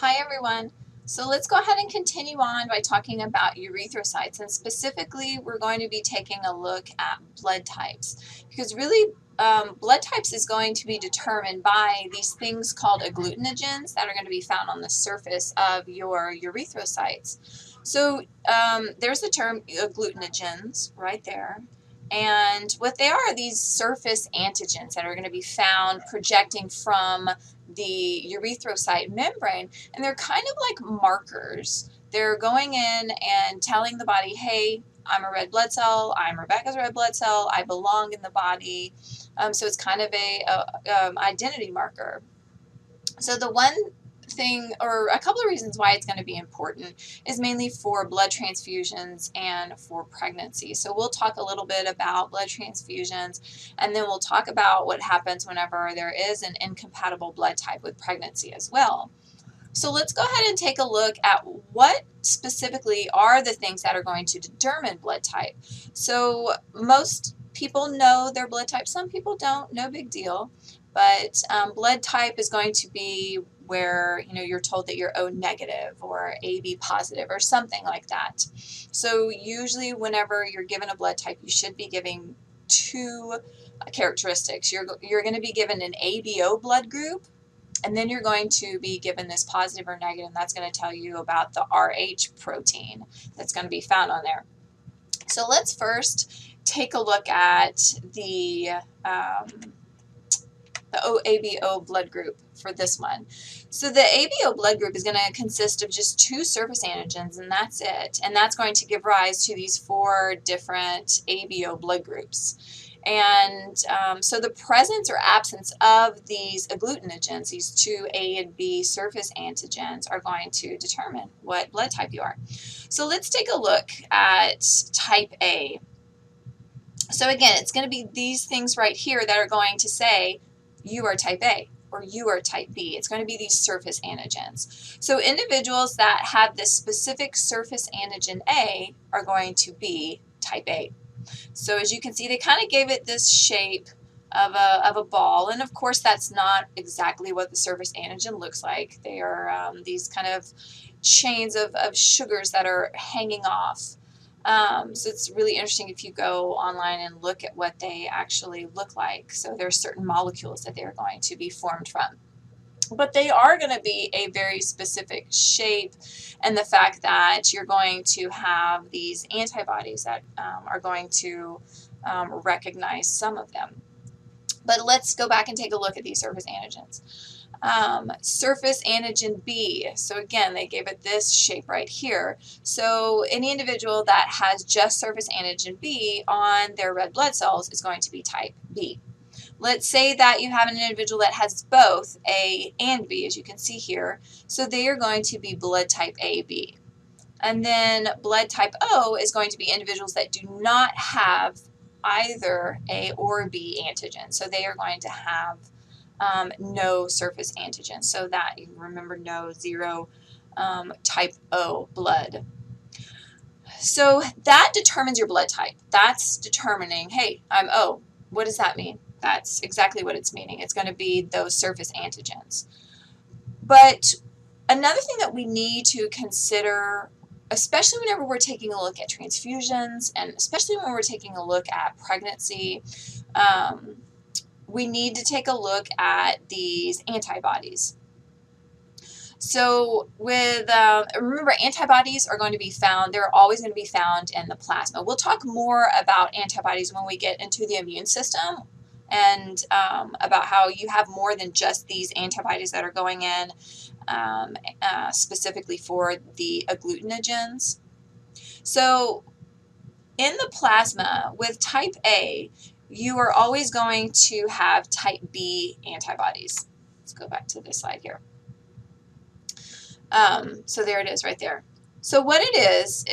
Hi everyone. So let's go ahead and continue on by talking about erythrocytes, and specifically we're going to be taking a look at blood types, because really blood types is going to be determined by these things called agglutinogens that are going to be found on the surface of your erythrocytes. So there's the term agglutinogens right there. And what they are these surface antigens that are going to be found projecting from the erythrocyte membrane, and they're kind of like markers. They're going in and telling the body, hey, I'm a red blood cell, I'm Rebecca's red blood cell, I belong in the body. So it's kind of a identity marker. So the one thing, or a couple of reasons why it's going to be important, is mainly for blood transfusions and for pregnancy. So we'll talk a little bit about blood transfusions, and then we'll talk about what happens whenever there is an incompatible blood type with pregnancy as well. So let's go ahead and take a look at what specifically are the things that are going to determine blood type. So most people know their blood type, some people don't, no big deal. But blood type is going to be where you're told that you're O negative or AB positive or something like that. So usually whenever you're given a blood type, you should be giving two characteristics. You're going to be given an ABO blood group, and then you're going to be given this positive or negative, and that's going to tell you about the RH protein that's going to be found on there. So let's first take a look at the ABO blood group for this one. So the ABO blood group is going to consist of just two surface antigens, and that's it. And that's going to give rise to these four different ABO blood groups. And so the presence or absence of these agglutinogens, these two A and B surface antigens, are going to determine what blood type you are. So let's take a look at type A. So again, it's going to be these things right here that are going to say you are type A or you are type B. It's going to be these surface antigens. So individuals that have this specific surface antigen A are going to be type A. So as you can see, they kind of gave it this shape of a ball, and of course that's not exactly what the surface antigen looks like. They are these kind of chains of sugars that are hanging off. So it's really interesting if you go online and look at what they actually look like. So there are certain molecules that they're going to be formed from. But they are going to be a very specific shape, and the fact that you're going to have these antibodies that are going to recognize some of them. But let's go back and take a look at these surface antigens. Surface antigen B. So again, they gave it this shape right here. So any individual that has just surface antigen B on their red blood cells is going to be type B. Let's say that you have an individual that has both A and B, as you can see here. So they are going to be blood type AB. And then blood type O is going to be individuals that do not have either A or B antigen. So they are going to have no surface antigen. So that, you remember, no, zero, type O blood. So that determines your blood type. That's determining, hey, I'm O. What does that mean? That's exactly what it's meaning. It's going to be those surface antigens. But another thing that we need to consider, especially whenever we're taking a look at transfusions, and especially when we're taking a look at pregnancy, we need to take a look at these antibodies. So with, remember, antibodies are going to be found, they're always going to be found in the plasma. We'll talk more about antibodies when we get into the immune system, and about how you have more than just these antibodies that are going in specifically for the agglutinogens. So in the plasma with type A, you are always going to have type B antibodies. Let's go back to this slide here. So there it is right there. So what it is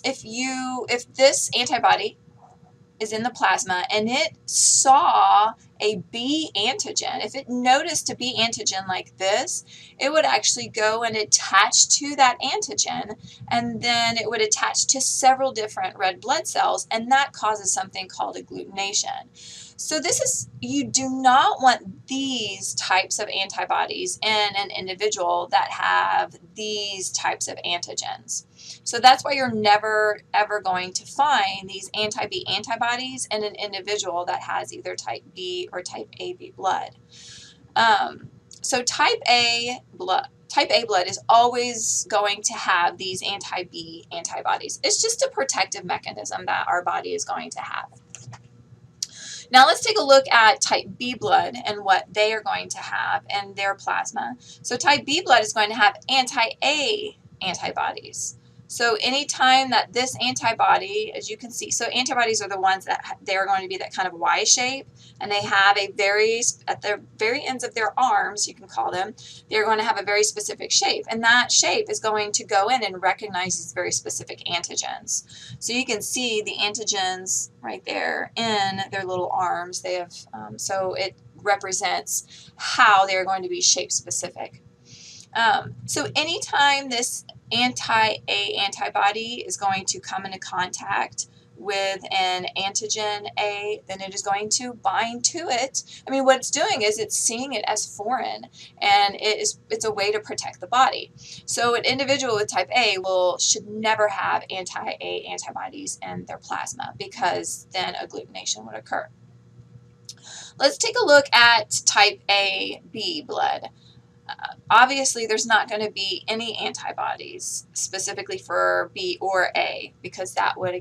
if this antibody is in the plasma and it saw a B antigen, if it noticed a B antigen like this, it would actually go and attach to that antigen, and then it would attach to several different red blood cells, and that causes something called agglutination. So this is, you do not want these types of antibodies in an individual that have these types of antigens. So that's why you're never ever going to find these anti-B antibodies in an individual that has either type B or type AB blood. So type A blood is always going to have these anti-B antibodies. It's just a protective mechanism that our body is going to have. Now let's take a look at type B blood and what they are going to have in their plasma. So type B blood is going to have anti-A antibodies. So anytime that this antibody, as you can see, so antibodies are the ones that they're going to be that kind of Y shape, and they have a at the very ends of their arms, you can call them, they're going to have a very specific shape, and that shape is going to go in and recognize these very specific antigens. So you can see the antigens right there in their little arms. They have, so it represents how they're going to be shape specific. So anytime this anti-A antibody is going to come into contact with an antigen A, then it is going to bind to it. I mean, what it's doing is it's seeing it as foreign, and it's a way to protect the body. So an individual with type A should never have anti-A antibodies in their plasma, because then agglutination would occur. Let's take a look at type AB blood. Obviously, there's not going to be any antibodies specifically for B or A, because that would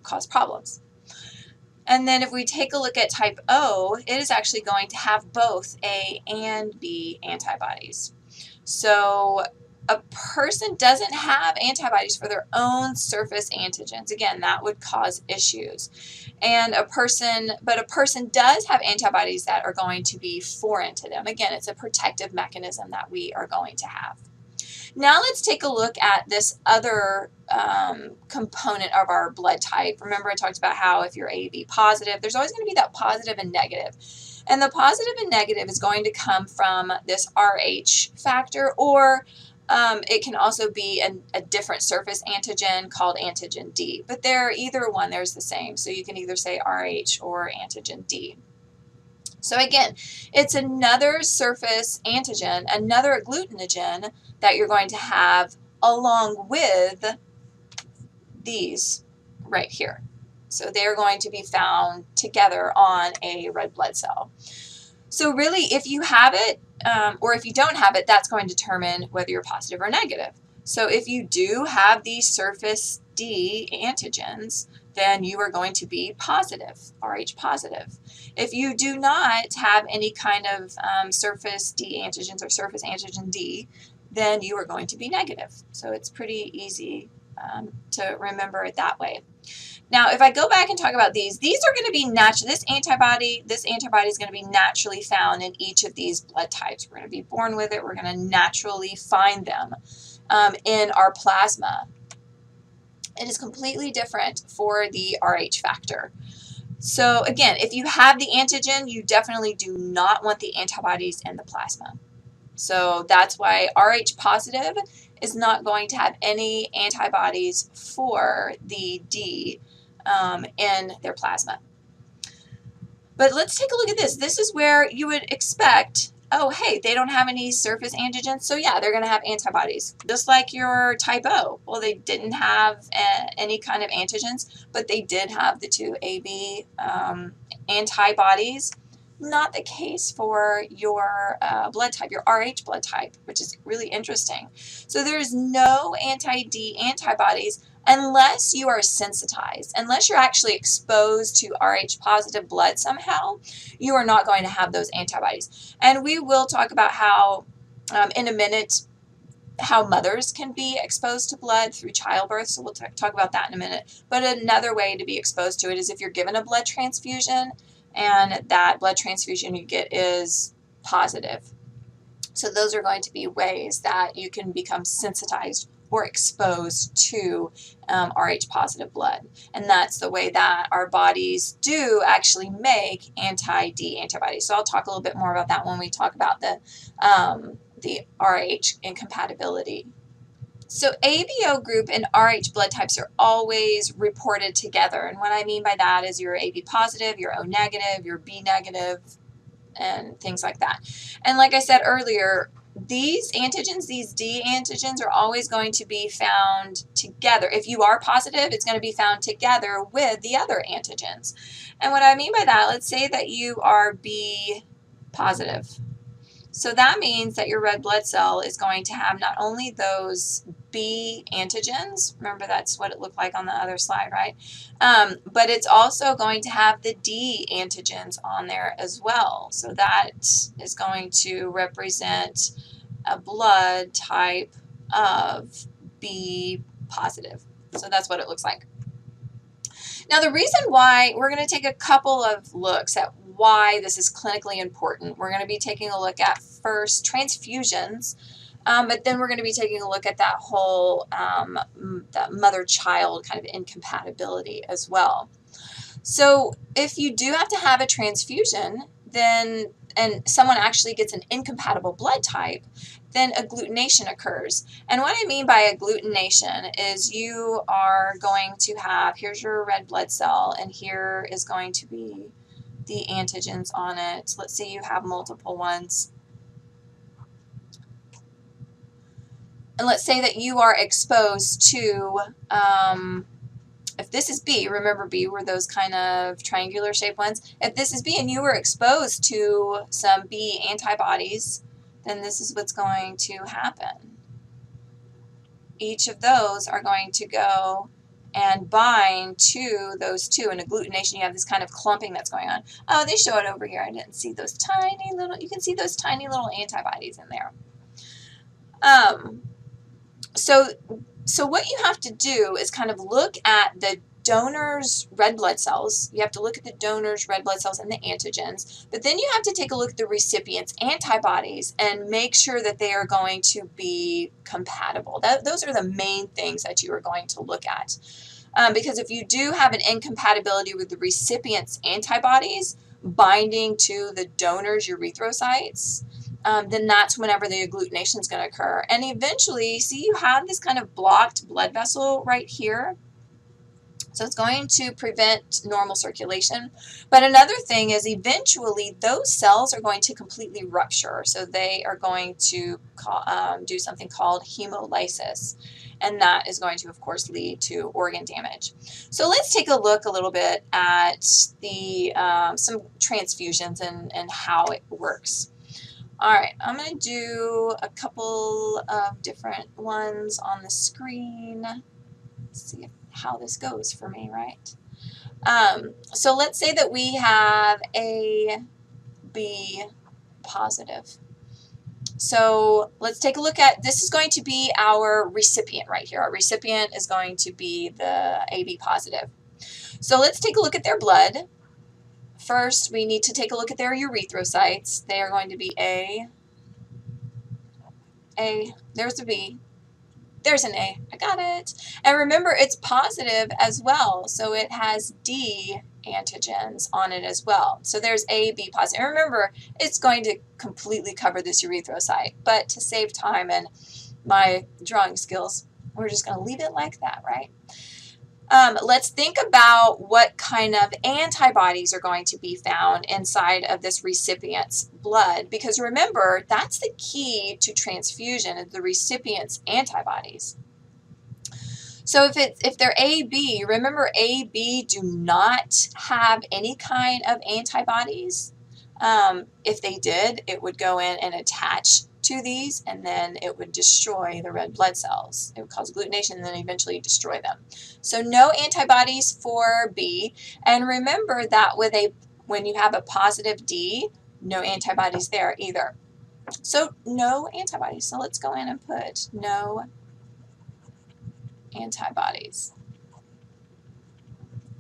cause problems. And then if we take a look at type O, it is actually going to have both A and B antibodies. So a person doesn't have antibodies for their own surface antigens. Again, that would cause issues. And a person does have antibodies that are going to be foreign to them. Again, it's a protective mechanism that we are going to have. Now let's take a look at this other component of our blood type. Remember, I talked about how if you're AB positive, there's always going to be that positive and negative. And the positive and negative is going to come from this RH factor, or it can also be a different surface antigen called antigen D, but either one, there's the same. So you can either say RH or antigen D. So again, it's another surface antigen, another agglutinogen that you're going to have along with these right here. So they're going to be found together on a red blood cell. So really, if you have it, or if you don't have it, that's going to determine whether you're positive or negative. So if you do have these surface D antigens, then you are going to be positive, RH positive. If you do not have any kind of surface D antigens or surface antigen D, then you are going to be negative. So it's pretty easy to remember it that way. Now, if I go back and talk about these are going to be natural. This antibody is going to be naturally found in each of these blood types. We're going to be born with it. We're going to naturally find them in our plasma. It is completely different for the RH factor. So again, if you have the antigen, you definitely do not want the antibodies in the plasma. So that's why RH positive is not going to have any antibodies for the D in their plasma. But let's take a look at this. This is where you would expect, oh, hey, they don't have any surface antigens, so yeah, they're going to have antibodies. Just like your type O. Well, they didn't have any kind of antigens, but they did have the two AB antibodies. Not the case for your blood type, your RH blood type, which is really interesting. So there's no anti-D antibodies unless you are sensitized. Unless you're actually exposed to RH positive blood somehow, you are not going to have those antibodies. And we will talk about how, in a minute, how mothers can be exposed to blood through childbirth, so we'll talk about that in a minute. But another way to be exposed to it is if you're given a blood transfusion, and that blood transfusion you get is positive. So those are going to be ways that you can become sensitized or exposed to Rh positive blood. And that's the way that our bodies do actually make anti-D antibodies. So I'll talk a little bit more about that when we talk about the Rh incompatibility. So ABO group and Rh blood types are always reported together. And what I mean by that is you're AB positive, you're O negative, you're B negative, and things like that. And like I said earlier, these antigens, these D antigens, are always going to be found together. If you are positive, it's going to be found together with the other antigens. And what I mean by that, let's say that you are B positive. So that means that your red blood cell is going to have not only those B antigens, remember that's what it looked like on the other slide, right? But it's also going to have the D antigens on there as well. So that is going to represent a blood type of B positive. So that's what it looks like. Now the reason why, we're going to take a couple of looks at why this is clinically important. We're going to be taking a look at first transfusions, but then we're going to be taking a look at that whole that mother-child kind of incompatibility as well. So if you do have to have a transfusion, then and someone actually gets an incompatible blood type, then agglutination occurs. And what I mean by agglutination is you are going to have, here's your red blood cell, and here is going to be the antigens on it. Let's say you have multiple ones. And let's say that you are exposed to, if this is B, remember B were those kind of triangular shaped ones. If this is B and you were exposed to some B antibodies, then this is what's going to happen. Each of those are going to go and bind to those two. In agglutination, you have this kind of clumping that's going on. Oh, they show it over here. I didn't see those tiny little, you can see those tiny little antibodies in there. So what you have to do is kind of look at the donor's red blood cells. You have to look at the donor's red blood cells and the antigens, but then you have to take a look at the recipient's antibodies and make sure that they are going to be compatible. Those are the main things that you are going to look at. Because if you do have an incompatibility with the recipient's antibodies binding to the donor's erythrocytes, then that's whenever the agglutination is going to occur. And eventually, see, you have this kind of blocked blood vessel right here. So it's going to prevent normal circulation. But another thing is eventually those cells are going to completely rupture. So they are going to do something called hemolysis. And that is going to, of course, lead to organ damage. So let's take a look a little bit at the some transfusions and how it works. All right, I'm going to do a couple of different ones on the screen. Let's see how this goes for me, right? So let's say that we have a B positive. So let's take a look at, this is going to be our recipient right here. Our recipient is going to be the AB positive. So let's take a look at their blood. First, we need to take a look at their erythrocytes. They are going to be A, there's a B, there's an A, I got it. And remember, it's positive as well, so it has D antigens on it as well. So there's A, B positive. And remember, it's going to completely cover this erythrocyte, but to save time and my drawing skills, we're just going to leave it like that, right? Let's think about what kind of antibodies are going to be found inside of this recipient's blood, because remember, that's the key to transfusion, is the recipient's antibodies. So if they're AB, remember AB do not have any kind of antibodies. If they did, it would go in and attach to these, and then it would destroy the red blood cells. It would cause agglutination and then eventually destroy them. So no antibodies for B. And remember that when you have a positive D, no antibodies there either. So no antibodies. So let's go in and put no antibodies.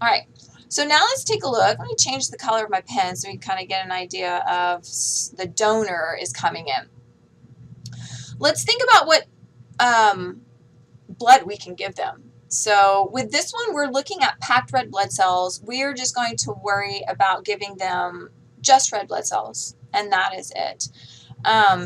All right. So now let's take a look. Let me change the color of my pen so we can kind of get an idea of the donor is coming in. Let's think about what blood we can give them. So with this one, we're looking at packed red blood cells. We're just going to worry about giving them just red blood cells, and that is it.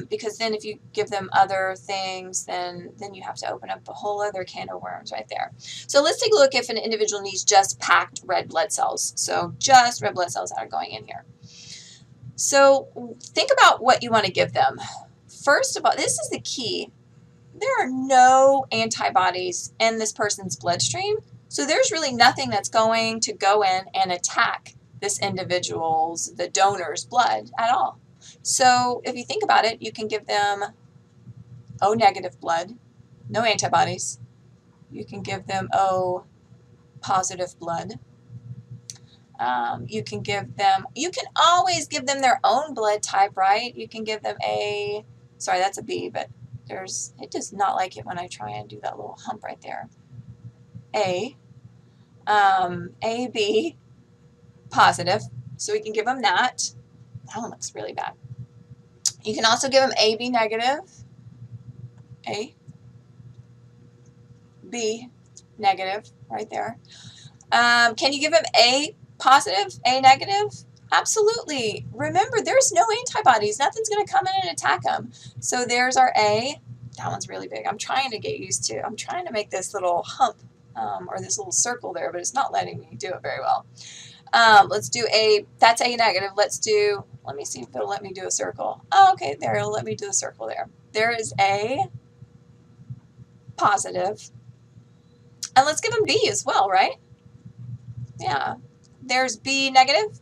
Because then if you give them other things, then you have to open up a whole other can of worms right there. So let's take a look if an individual needs just packed red blood cells. So just red blood cells that are going in here. So think about what you want to give them. First of all, this is the key. There are no antibodies in this person's bloodstream, so there's really nothing that's going to go in and attack this individual's, the donor's blood at all. So if you think about it, you can give them O negative blood, no antibodies. You can give them O positive blood. You can give them, you can always give them their own blood type, right? You can give them A, sorry, that's a B, but it does not like it when I try and do that little hump right there. AB positive, so we can give them that. That one looks really bad. You can also give them AB negative, A, B negative, right there. Can you give them A positive, A negative? Absolutely. Remember, there's no antibodies. Nothing's going to come in and attack them. So there's our A. That one's really big. I'm trying to get used to. I'm trying to make this little hump or this little circle there, but it's not letting me do it very well. Let's do A. That's A negative. Let me see if it'll let me do a circle. Oh, okay, there. It'll let me do a circle there. There is A positive. And let's give them B as well, right? Yeah. There's B negative.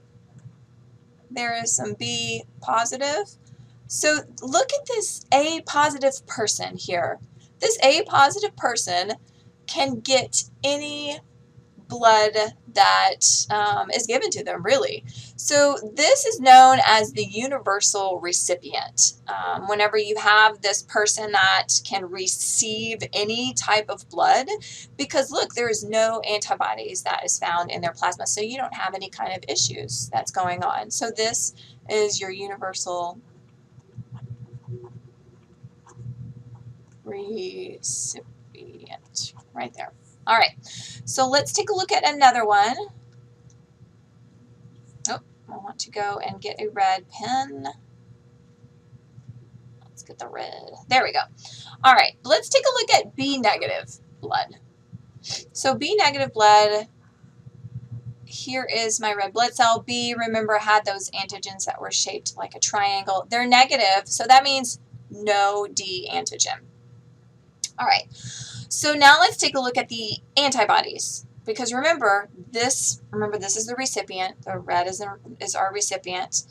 There is some B positive. So look at this A positive person here. This A positive person can get any blood that is given to them, really. So this is known as the universal recipient. Whenever you have this person that can receive any type of blood, because look, there is no antibodies that is found in their plasma, so you don't have any kind of issues that's going on. So this is your universal recipient right there. All right, so let's take a look at another one. Oh, I want to go and get a red pen. Let's get the red. There we go. All right, let's take a look at B negative blood. So B negative blood, here is my red blood cell. B, remember, had those antigens that were shaped like a triangle. They're negative, so that means no D antigen. All right. So now let's take a look at the antibodies, because remember this is the recipient. The red is our recipient.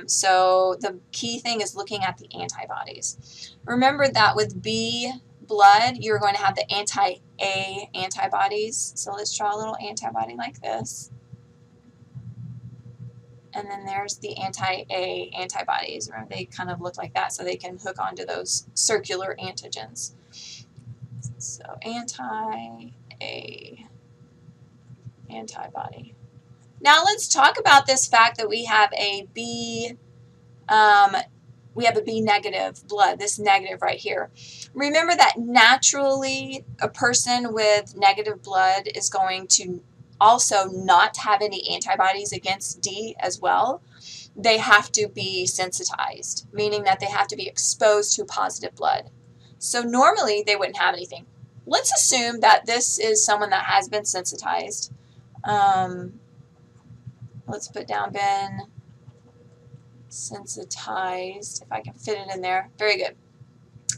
So the key thing is looking at the antibodies. Remember that with B blood, you're going to have the anti-A antibodies. So let's draw a little antibody like this. And then there's the anti-A antibodies. Remember, they kind of look like that, so they can hook onto those circular antigens. So anti-A antibody. Now let's talk about this fact that we have a B negative blood, this negative right here. Remember that naturally a person with negative blood is going to also not have any antibodies against D as well. They have to be sensitized, meaning that they have to be exposed to positive blood. So normally they wouldn't have anything. Let's assume that this is someone that has been sensitized. Let's put down been sensitized, if I can fit it in there. Very good.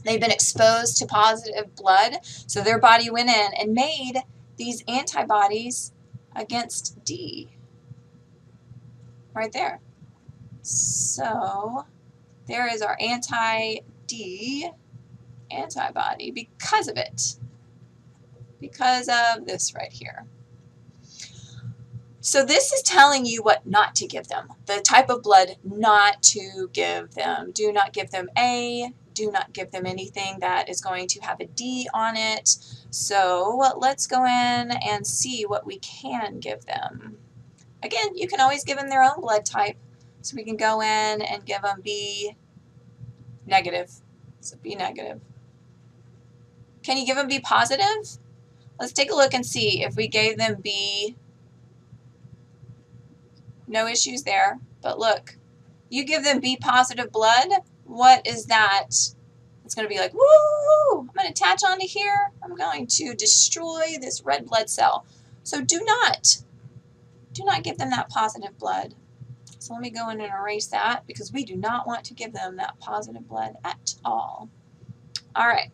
They've been exposed to positive blood, so their body went in and made these antibodies against D. Right there. So there is our anti-D antibody because of it. Because of this right here. So this is telling you what not to give them. The type of blood not to give them. Do not give them A. Do not give them anything that is going to have a D on it. So let's go in and see what we can give them. Again, you can always give them their own blood type. So we can go in and give them B negative. So B negative. Can you give them B positive? Let's take a look and see if we gave them B. No issues there. But look, you give them B positive blood, what is that? It's going to be like, woo! I'm going to attach onto here. I'm going to destroy this red blood cell. So do not give them that positive blood. So let me go in and erase that because we do not want to give them that positive blood at all. All right.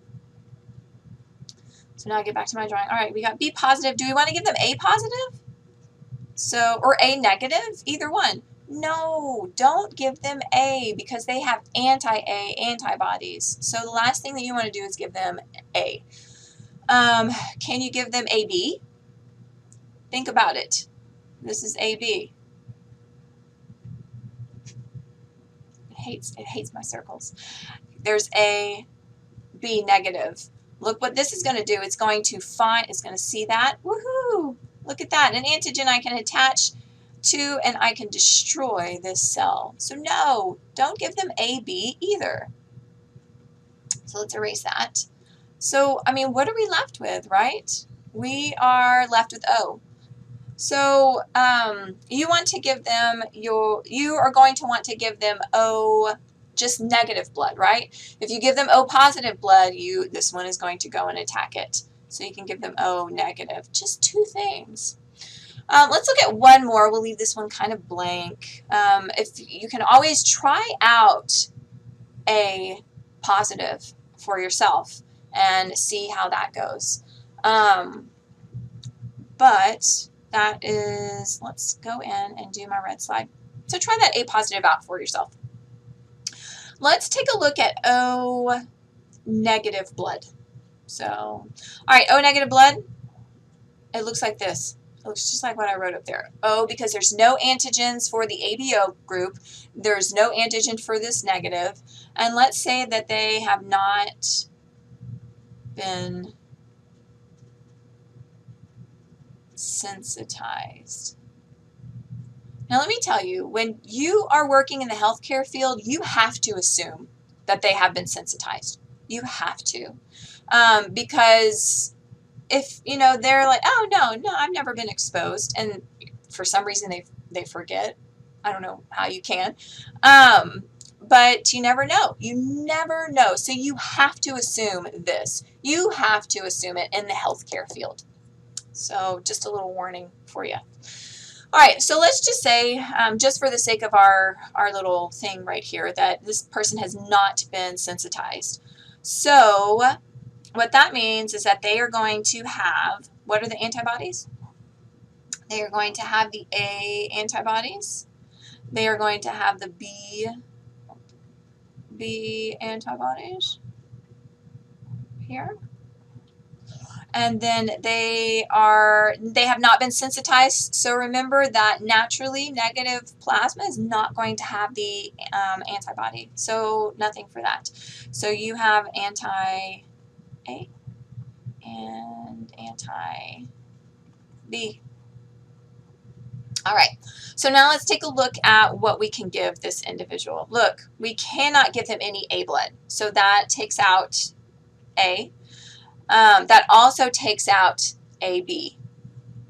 So now I get back to my drawing. All right, we got B positive. Do we want to give them A positive? So, or A negative? Either one. No, don't give them A because they have anti-A antibodies. So the last thing that you want to do is give them A. Can you give them AB? Think about it. This is AB. It hates my circles. There's A, B negative. Look what this is going to do. It's going to see that. Woohoo! Look at that. An antigen I can attach to and I can destroy this cell. So no, don't give them AB either. So let's erase that. So, I mean, what are we left with, right? We are left with O. So you want to give them you are going to want to give them O just negative blood, right? If you give them O positive blood, this one is going to go and attack it. So you can give them O negative. Just two things. Let's look at one more. We'll leave this one kind of blank. If you can always try out A positive for yourself and see how that goes. But that is, let's go in and do my red slide. So try that A positive out for yourself. Let's take a look at O negative blood. So, all right, O negative blood, it looks like this. It looks just like what I wrote up there. O, because there's no antigens for the ABO group. There's no antigen for this negative. And let's say that they have not been sensitized. Now let me tell you, when you are working in the healthcare field, you have to assume that they have been sensitized. You have to. Because if, you know, they're like, oh, no, I've never been exposed. And for some reason they forget. I don't know how you can. But you never know. You never know. So you have to assume this. You have to assume it in the healthcare field. So just a little warning for you. All right, so let's just say, just for the sake of our little thing right here, that this person has not been sensitized. So what that means is that they are going to have, what are the antibodies? They are going to have the A antibodies. They are going to have the B antibodies here. And then they have not been sensitized. So remember that naturally negative plasma is not going to have the antibody. So nothing for that. So you have anti-A and anti-B. All right. So now let's take a look at what we can give this individual. Look, we cannot give him any A blood. So that takes out A. That also takes out AB.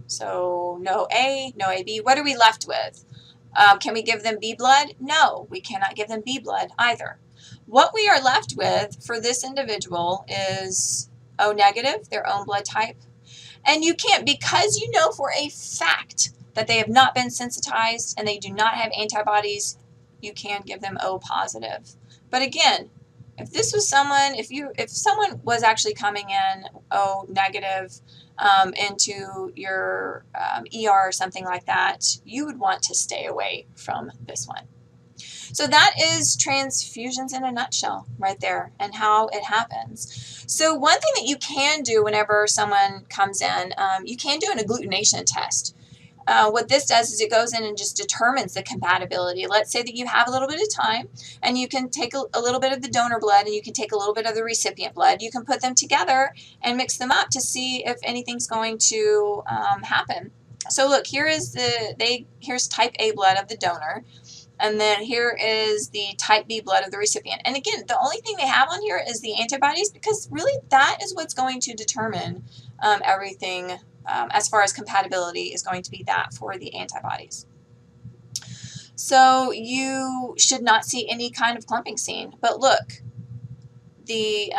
So no A, no AB. What are we left with? Can we give them B blood? No, we cannot give them B blood either. What we are left with for this individual is O negative, their own blood type. And you can't, because you know for a fact that they have not been sensitized and they do not have antibodies, you can give them O positive. But again, if this was someone, if someone was actually coming in O negative into your ER or something like that, you would want to stay away from this one. So that is transfusions in a nutshell right there and how it happens. So one thing that you can do whenever someone comes in, you can do an agglutination test. What this does is it goes in and just determines the compatibility. Let's say that you have a little bit of time and you can take a little bit of the donor blood and you can take a little bit of the recipient blood. You can put them together and mix them up to see if anything's going to happen. So look, here's type A blood of the donor. And then here is the type B blood of the recipient. And again, the only thing they have on here is the antibodies, because really that is what's going to determine everything as far as compatibility is going to be that for the antibodies. So you should not see any kind of clumping seen. But look, the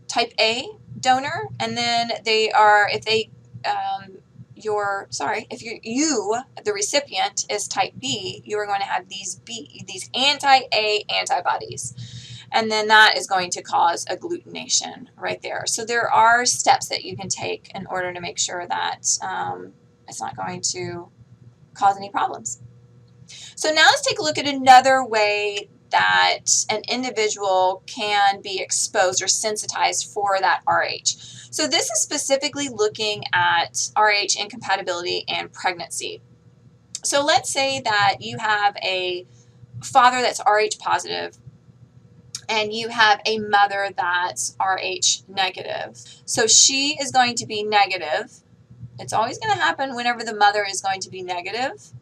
type A donor, and then they are, if they, if you, the recipient, is type B, you are going to have these anti-A antibodies. And then that is going to cause agglutination right there. So there are steps that you can take in order to make sure that it's not going to cause any problems. So now let's take a look at another way that an individual can be exposed or sensitized for that RH. So this is specifically looking at RH incompatibility and pregnancy. So let's say that you have a father that's RH positive and you have a mother that's RH negative. So she is going to be negative. It's always going to happen whenever the mother is going to be negative.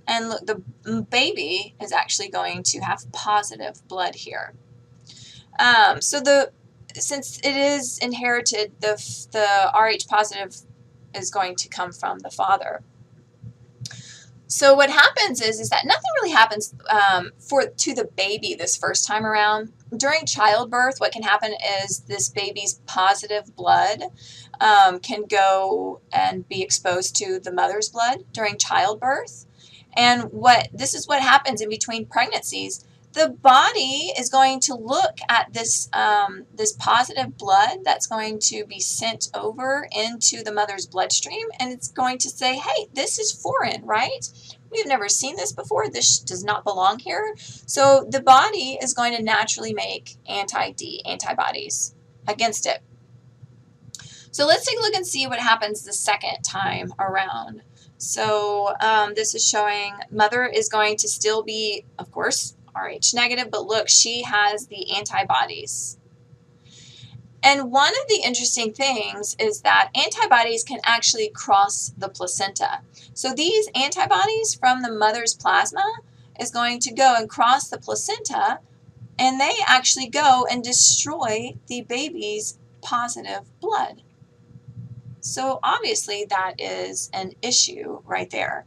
And look, the baby is actually going to have positive blood here. Since it is inherited, the RH positive is going to come from the father. So what happens is that nothing really happens to the baby this first time around. During childbirth, what can happen is this baby's positive blood can go and be exposed to the mother's blood during childbirth. And this is what happens in between pregnancies. The body is going to look at this this positive blood that's going to be sent over into the mother's bloodstream, and it's going to say, hey, this is foreign, right? We've never seen this before. This does not belong here. So the body is going to naturally make anti-D antibodies against it. So let's take a look and see what happens the second time around. So this is showing mother is going to still be, of course, RH negative, but look, she has the antibodies. And one of the interesting things is that antibodies can actually cross the placenta. So these antibodies from the mother's plasma is going to go and cross the placenta, and they actually go and destroy the baby's positive blood. So obviously that is an issue right there.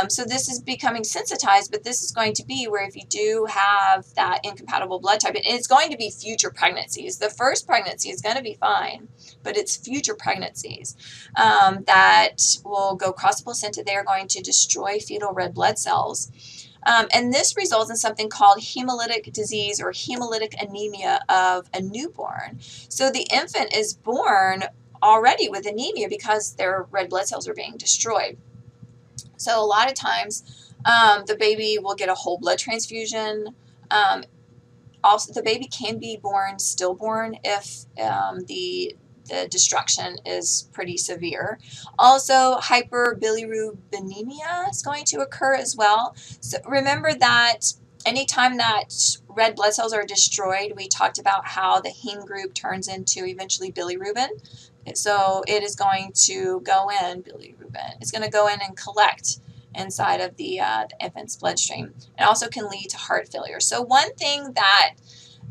So this is becoming sensitized, but this is going to be where if you do have that incompatible blood type, and it's going to be future pregnancies. The first pregnancy is going to be fine, but it's future pregnancies that will go across the placenta. They are going to destroy fetal red blood cells. And this results in something called hemolytic disease or hemolytic anemia of a newborn. So the infant is born already with anemia because their red blood cells are being destroyed. So a lot of times the baby will get a whole blood transfusion. Also, the baby can be born stillborn if the destruction is pretty severe. Also, hyperbilirubinemia is going to occur as well. So remember that anytime that red blood cells are destroyed, we talked about how the heme group turns into eventually bilirubin. So it is going to go in, bilirubin, it's going to go in and collect inside of the infant's bloodstream. It also can lead to heart failure. So one thing that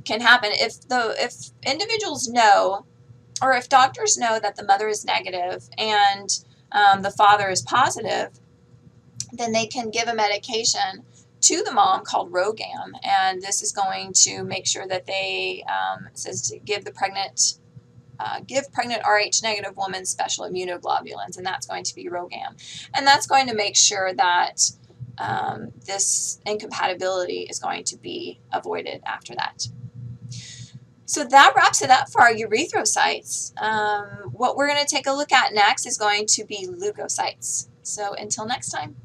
can happen if individuals know, or if doctors know that the mother is negative and the father is positive, then they can give a medication to the mom called Rogam, and this is going to make sure that they says to give pregnant RH negative woman special immunoglobulins, and that's going to be Rogam, and that's going to make sure that this incompatibility is going to be avoided after that. So that wraps it up for our erythrocytes. What we're going to take a look at next is going to be leukocytes. So until next time.